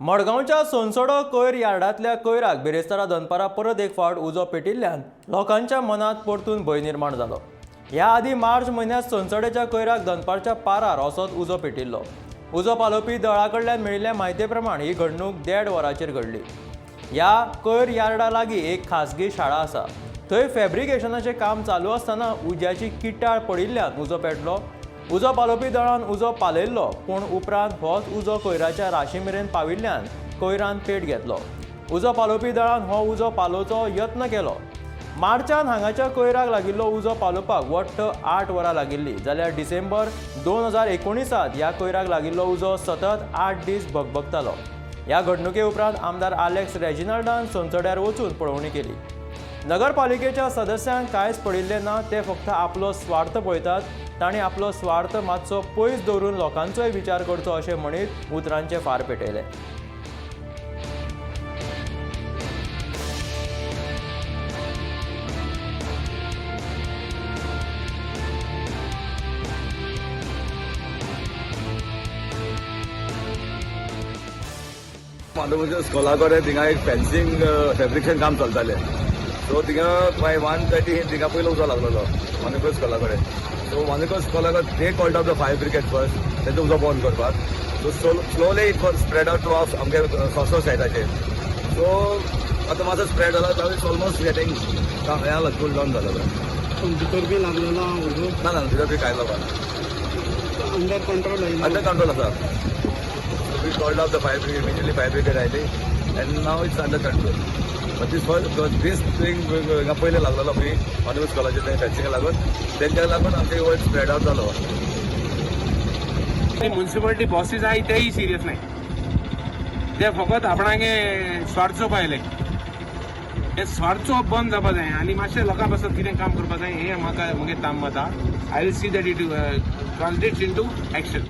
मडगांवच्या सोनसोडो कोयर यार्डांतल्या कोयराक बिरेस्तारा दनपारा परत एक फावट उजो पेटिल्ल्यान लोकांच्या मनात परतून भंय निर्माण जालो। ह्या आदी मार्च म्हयन्यांत सोनसोडेच्या कोयराक दनपारच्या पारार असोच उजो पेटिल्लो। उजो पालोवपी दळा कडल्यान मेळिल्ल्या म्हायती प्रमाण ही घडणूक 1.5 वरांचेर घडली। ह्या कोयर यार्डा लागीं एक खासगी शाळा आसा। थंय फॅब्रिकेशनाचें काम चालू आसतना उज्याची किटाळ पडिल्ल्यान उजो पेटलो। उजो पालोवपी दळान उजो पालयल्लो, पूण उपरांत होच उजो कोयराच्या राशी मेरेन पाविल्ल्यान कोयरान पेट घेतलो। उजो पालोवपी दळान हो उजो पालोवचो यत्न केलो। मार्चांत हांगाच्या कोयराक लागिल्लो उजो पालोवपाक वट्ट 8 वरां लागिल्लीं, जाल्यार डिसेंबर 2019 ह्या कोयराक लागिल्लो उजो सतत 8 दीस भगभगतालो। ह्या घडणुके उपरांत आमदार आलेक्स रेजिनाल्डान सोनसोड्यार वचून पळोवणी केली। नगरपालिकेच्या सदस्यांक कांयच पडिल्लें ना, ते फक्त आपलो स्वार्थ पळयतात। तांणी आपलो स्वार्थ मातसो पयस दवरून लोकांचोय विचार करचो अशें म्हणीत उतरांचे फार पेटयले। मांडोवच्या स्कॉला कडेन थिंगा एक फेन्सिंग फॅब्रिकेशन काम चलतालें, सो थिंगा बाय 1:30 थिंगा पयलो उजो लागलेलो मांडोवच्या स्कॉला कडेन। सो मांडोवच्या स्कॉला कडेन ते called off the fire brigade first, तेंचो उजो बंद करपाक। So slowly it was spread out to आमगे सोसो सायडाचेर। सो आतां मातसो स्प्रेड जाला, इट्स ऑलमोस्ट गेटिंग हें कूल डावन जालेलो। भितर बी लागलेलो उजो? ना भितर बी कांय लागना, अंडर कंट्रोल आसा। We called off the fire brigade, immediately fire brigade oily, and now it's under control. But this thing पयले लागलेलो पळय मांडोव स्कॉलाचेर ते फेन्सिंगा लागून, तेंच्या लागून आमचे वयर स्प्रेड आउट जालो। म्युनिसिपालिटी बॉसीस आहाय तेय सिरियस नाही, ते फकत आपणागे स्वार्थचो पाहिले। हे स्वार्थचो बंद जावपा जाय आनी मातशें लोकां पासत कितें काम करपा जाय, हें म्हाका म्हगे ताम मत आहा। I will see that it translates into action.